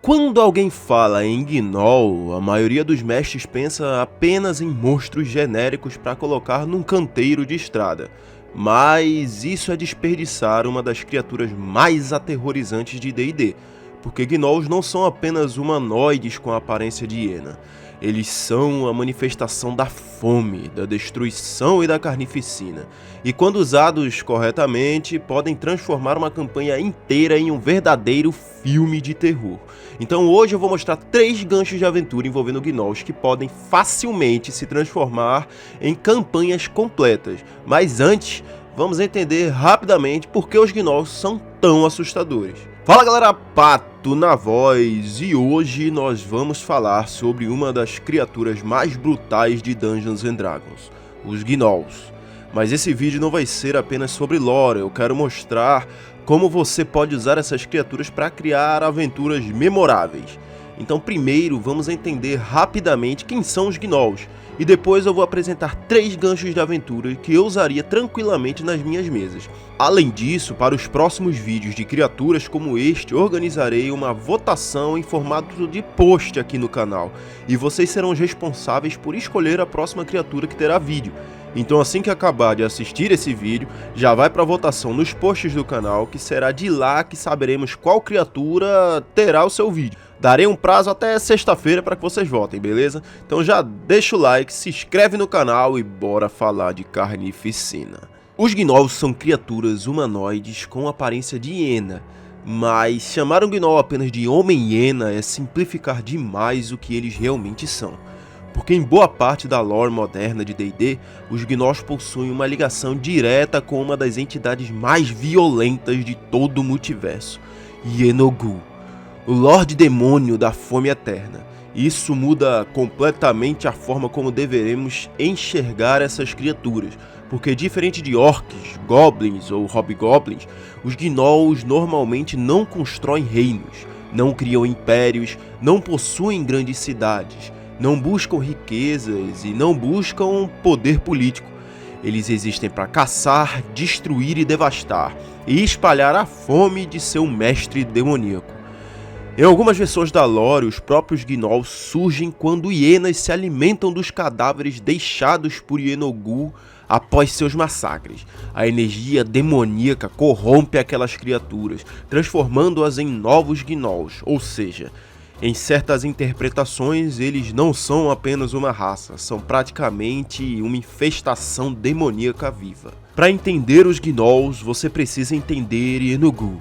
Quando alguém fala em Gnoll, a maioria dos mestres pensa apenas em monstros genéricos para colocar num canteiro de estrada. Mas isso é desperdiçar uma das criaturas mais aterrorizantes de D&D, porque Gnolls não são apenas humanoides com a aparência de hiena. Eles são a manifestação da fome, da destruição e da carnificina. E quando usados corretamente, podem transformar uma campanha inteira em um verdadeiro filme de terror. Então hoje eu vou mostrar 3 ganchos de aventura envolvendo Gnolls que podem facilmente se transformar em campanhas completas. Mas antes, vamos entender rapidamente por que os Gnolls são tão assustadores. Fala galera, Pato na voz, e hoje nós vamos falar sobre uma das criaturas mais brutais de Dungeons & Dragons, os Gnolls. Mas esse vídeo não vai ser apenas sobre lore, eu quero mostrar como você pode usar essas criaturas para criar aventuras memoráveis. Então primeiro vamos entender rapidamente quem são os Gnolls, e depois eu vou apresentar 3 ganchos de aventura que eu usaria tranquilamente nas minhas mesas. Além disso, para os próximos vídeos de criaturas como este, organizarei uma votação em formato de post aqui no canal, e vocês serão os responsáveis por escolher a próxima criatura que terá vídeo. Então assim que acabar de assistir esse vídeo, já vai para a votação nos posts do canal, que será de lá que saberemos qual criatura terá o seu vídeo. Darei um prazo até sexta-feira para que vocês votem, beleza? Então já deixa o like, se inscreve no canal e bora falar de carnificina. Os Gnolls são criaturas humanoides com aparência de hiena, mas chamar um Gnoll apenas de homem-hiena é simplificar demais o que eles realmente são. Porque em boa parte da lore moderna de D&D, os Gnolls possuem uma ligação direta com uma das entidades mais violentas de todo o multiverso, Yeenoghu, o Lorde Demônio da Fome Eterna. Isso muda completamente a forma como deveremos enxergar essas criaturas, porque diferente de orcs, goblins ou hobgoblins, os Gnolls normalmente não constroem reinos, não criam impérios, não possuem grandes cidades, não buscam riquezas e não buscam poder político. Eles existem para caçar, destruir e devastar, e espalhar a fome de seu mestre demoníaco. Em algumas versões da lore, os próprios Gnolls surgem quando hienas se alimentam dos cadáveres deixados por Yeenoghu após seus massacres. A energia demoníaca corrompe aquelas criaturas, transformando-as em novos Gnolls, ou seja, em certas interpretações, eles não são apenas uma raça, são praticamente uma infestação demoníaca viva. Para entender os Gnolls, você precisa entender Yeenoghu.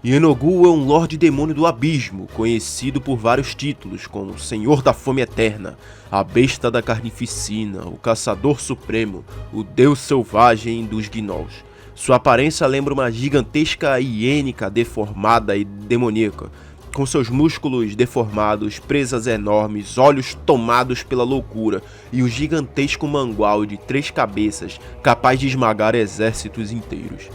Yeenoghu é um Lorde Demônio do Abismo, conhecido por vários títulos, como Senhor da Fome Eterna, a Besta da Carnificina, o Caçador Supremo, o Deus Selvagem dos Gnolls. Sua aparência lembra uma gigantesca hiênica deformada e demoníaca, com seus músculos deformados, presas enormes, olhos tomados pela loucura e um gigantesco mangual de 3 cabeças capaz de esmagar exércitos inteiros.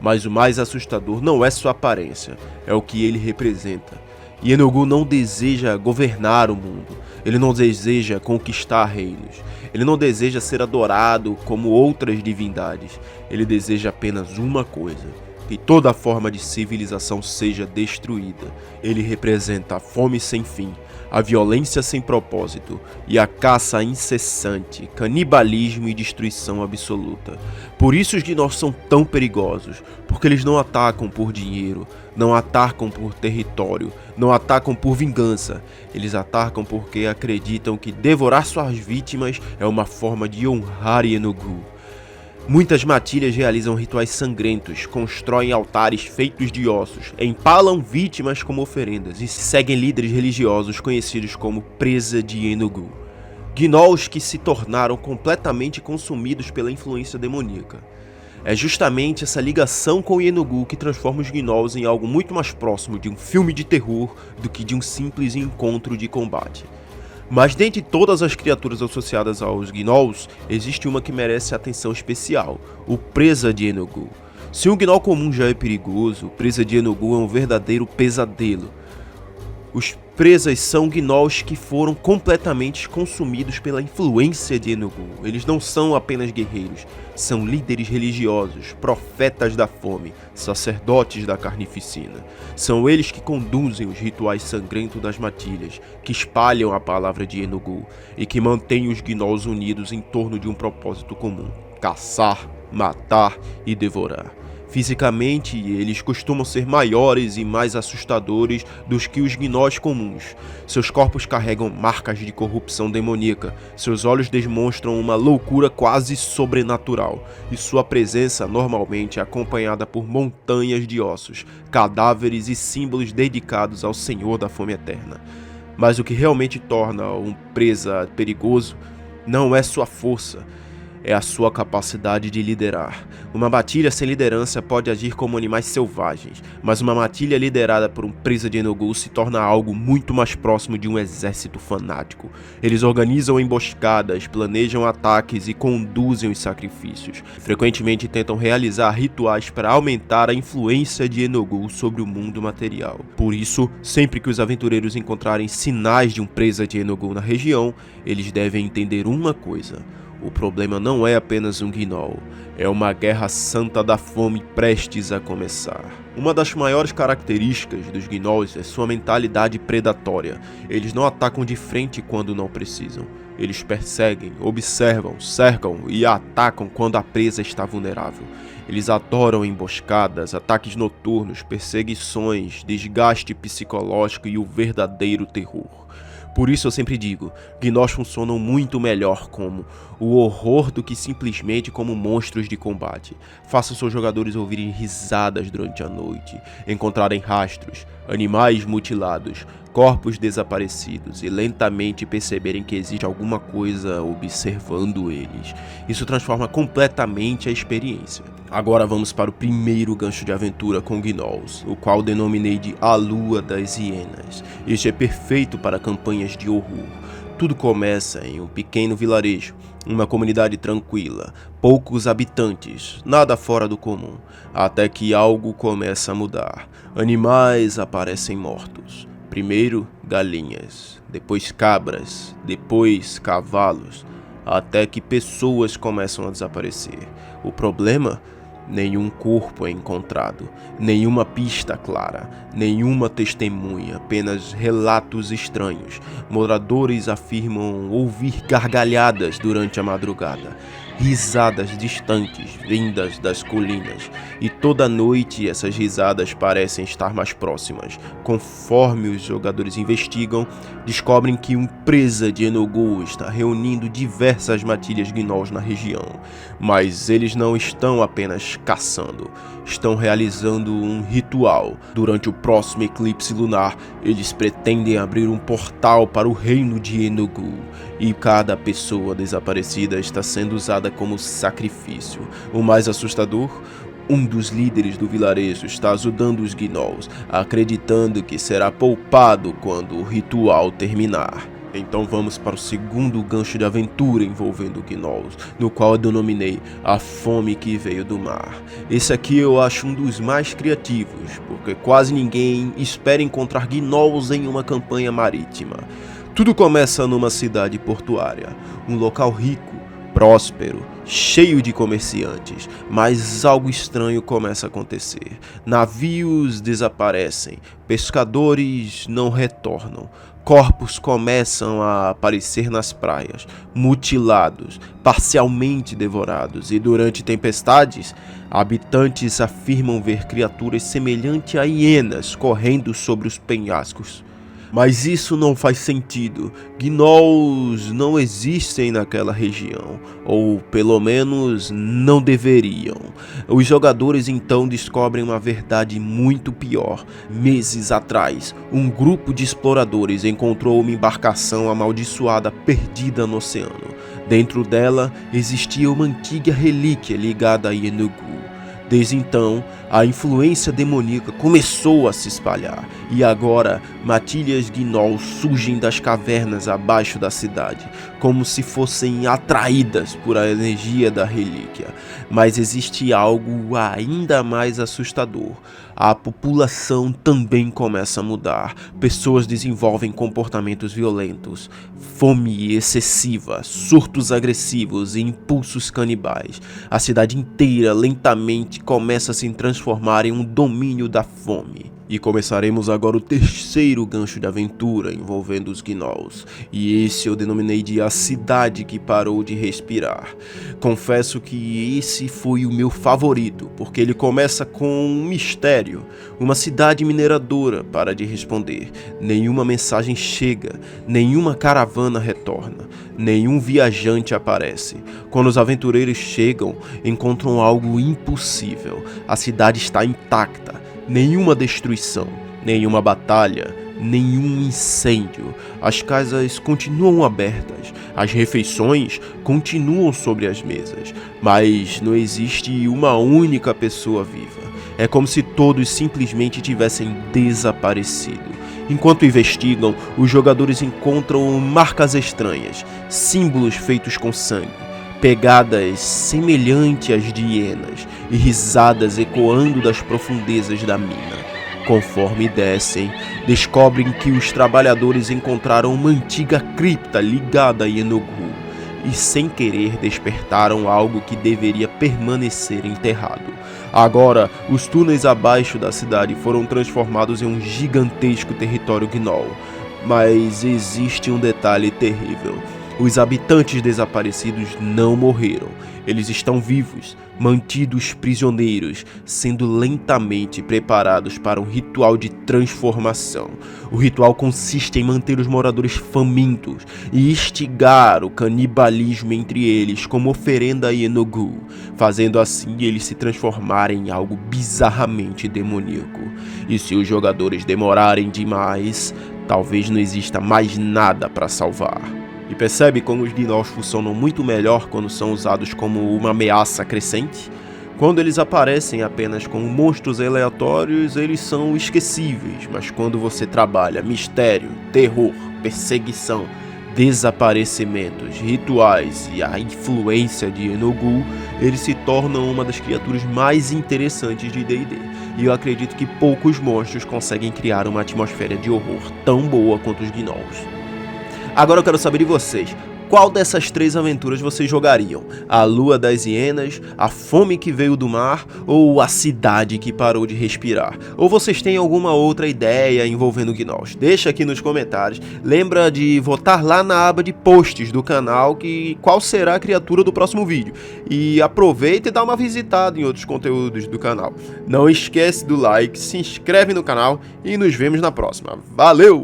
Mas o mais assustador não é sua aparência, é o que ele representa. Yeenoghu não deseja governar o mundo, ele não deseja conquistar reinos, ele não deseja ser adorado como outras divindades, ele deseja apenas uma coisa: que toda forma de civilização seja destruída. Ele representa a fome sem fim, a violência sem propósito e a caça incessante, canibalismo e destruição absoluta. Por isso os Gnolls são tão perigosos, porque eles não atacam por dinheiro, não atacam por território, não atacam por vingança. Eles atacam porque acreditam que devorar suas vítimas é uma forma de honrar Yeenoghu. Muitas matilhas realizam rituais sangrentos, constroem altares feitos de ossos, empalam vítimas como oferendas e seguem líderes religiosos conhecidos como Presa de Yeenoghu. Gnolls que se tornaram completamente consumidos pela influência demoníaca. É justamente essa ligação com Yeenoghu que transforma os Gnolls em algo muito mais próximo de um filme de terror do que de um simples encontro de combate. Mas dentre todas as criaturas associadas aos Gnolls, existe uma que merece atenção especial, o Presa de Yeenoghu. Se um Gnoll comum já é perigoso, o Presa de Yeenoghu é um verdadeiro pesadelo. Os presas são gnolls que foram completamente consumidos pela influência de Enugu. Eles não são apenas guerreiros, são líderes religiosos, profetas da fome, sacerdotes da carnificina. São eles que conduzem os rituais sangrentos das matilhas, que espalham a palavra de Enugu e que mantêm os gnolls unidos em torno de um propósito comum: caçar, matar e devorar. Fisicamente, eles costumam ser maiores e mais assustadores do que os gnolls comuns. Seus corpos carregam marcas de corrupção demoníaca, seus olhos demonstram uma loucura quase sobrenatural, e sua presença normalmente é acompanhada por montanhas de ossos, cadáveres e símbolos dedicados ao Senhor da Fome Eterna. Mas o que realmente torna um presa perigoso não é sua força, é a sua capacidade de liderar. Uma matilha sem liderança pode agir como animais selvagens, mas uma matilha liderada por um presa de Enugu se torna algo muito mais próximo de um exército fanático. Eles organizam emboscadas, planejam ataques e conduzem os sacrifícios. Frequentemente tentam realizar rituais para aumentar a influência de Enugu sobre o mundo material. Por isso, sempre que os aventureiros encontrarem sinais de um presa de Enugu na região, eles devem entender uma coisa: o problema não é apenas um gnoll, é uma guerra santa da fome prestes a começar. Uma das maiores características dos gnolls é sua mentalidade predatória. Eles não atacam de frente quando não precisam. Eles perseguem, observam, cercam e atacam quando a presa está vulnerável. Eles adoram emboscadas, ataques noturnos, perseguições, desgaste psicológico e o verdadeiro terror. Por isso eu sempre digo, gnolls funcionam muito melhor como o horror do que simplesmente como monstros de combate. Façam seus jogadores ouvirem risadas durante a noite, encontrarem rastros, animais mutilados, corpos desaparecidos e lentamente perceberem que existe alguma coisa observando eles. Isso transforma completamente a experiência. Agora vamos para o primeiro gancho de aventura com gnolls, o qual denominei de A Lua das Hienas. Este é perfeito para campanhas de horror. Tudo começa em um pequeno vilarejo, uma comunidade tranquila, poucos habitantes, nada fora do comum, até que algo começa a mudar. Animais aparecem mortos. Primeiro galinhas, depois cabras, depois cavalos, até que pessoas começam a desaparecer. O problema? Nenhum corpo é encontrado, nenhuma pista clara, nenhuma testemunha, apenas relatos estranhos. Moradores afirmam ouvir gargalhadas durante a madrugada, risadas distantes vindas das colinas, e toda noite essas risadas parecem estar mais próximas. Conforme os jogadores investigam, descobrem que uma presa de Enugu está reunindo diversas matilhas gnolls na região, mas eles não estão apenas caçando, estão realizando um ritual. Durante o próximo eclipse lunar, eles pretendem abrir um portal para o reino de Enugu, e cada pessoa desaparecida está sendo usada como sacrifício. O mais assustador? Um dos líderes do vilarejo está ajudando os gnolls, acreditando que será poupado quando o ritual terminar. Então vamos para o segundo gancho de aventura envolvendo gnolls, no qual eu denominei A Fome que Veio do Mar. Esse aqui eu acho um dos mais criativos, porque quase ninguém espera encontrar gnolls em uma campanha marítima. Tudo começa numa cidade portuária, um local rico, próspero, cheio de comerciantes, mas algo estranho começa a acontecer. Navios desaparecem, pescadores não retornam, corpos começam a aparecer nas praias, mutilados, parcialmente devorados, e durante tempestades, habitantes afirmam ver criaturas semelhantes a hienas correndo sobre os penhascos. Mas isso não faz sentido. Gnolls não existem naquela região, ou pelo menos não deveriam. Os jogadores então descobrem uma verdade muito pior. Meses atrás, um grupo de exploradores encontrou uma embarcação amaldiçoada perdida no oceano. Dentro dela existia uma antiga relíquia ligada a Enugu. Desde então, a influência demoníaca começou a se espalhar, e agora matilhas gnolls surgem das cavernas abaixo da cidade, como se fossem atraídas por a energia da relíquia. Mas existe algo ainda mais assustador. a população também começa a mudar. Pessoas desenvolvem comportamentos violentos, fome excessiva, surtos agressivos e impulsos canibais. A cidade inteira lentamente começa a se transformar em um domínio da fome. E começaremos agora o terceiro gancho de aventura envolvendo os Gnolls, e esse eu denominei de A Cidade que Parou de Respirar. Confesso que esse foi o meu favorito, porque ele começa com um mistério. Uma cidade mineradora para de responder, nenhuma mensagem chega, nenhuma caravana retorna, nenhum viajante aparece. Quando os aventureiros chegam, encontram algo impossível. A cidade está intacta. Nenhuma destruição, nenhuma batalha, nenhum incêndio. As casas continuam abertas, as refeições continuam sobre as mesas, mas não existe uma única pessoa viva. É como se todos simplesmente tivessem desaparecido. Enquanto investigam, os jogadores encontram marcas estranhas, símbolos feitos com sangue, pegadas semelhantes às de hienas e risadas ecoando das profundezas da mina. Conforme descem, descobrem que os trabalhadores encontraram uma antiga cripta ligada a Yeenoghu e sem querer despertaram algo que deveria permanecer enterrado. Agora, os túneis abaixo da cidade foram transformados em um gigantesco território Gnoll. Mas existe um detalhe terrível. Os habitantes desaparecidos não morreram. Eles estão vivos, mantidos prisioneiros, sendo lentamente preparados para um ritual de transformação. O ritual consiste em manter os moradores famintos e instigar o canibalismo entre eles como oferenda a Yeenoghu, fazendo assim eles se transformarem em algo bizarramente demoníaco. E se os jogadores demorarem demais, talvez não exista mais nada para salvar. E percebe como os Gnolls funcionam muito melhor quando são usados como uma ameaça crescente? Quando eles aparecem apenas como monstros aleatórios, eles são esquecíveis, mas quando você trabalha mistério, terror, perseguição, desaparecimentos, rituais e a influência de Yeenoghu, eles se tornam uma das criaturas mais interessantes de D&D. E eu acredito que poucos monstros conseguem criar uma atmosfera de horror tão boa quanto os Gnolls. Agora eu quero saber de vocês, qual dessas três aventuras vocês jogariam? A Lua das Hienas, a Fome que Veio do Mar ou a Cidade que Parou de Respirar? Ou vocês têm alguma outra ideia envolvendo Gnolls? Deixa aqui nos comentários. Lembra de votar lá na aba de posts do canal qual será a criatura do próximo vídeo. E aproveita e dá uma visitada em outros conteúdos do canal. Não esquece do like, se inscreve no canal e nos vemos na próxima. Valeu!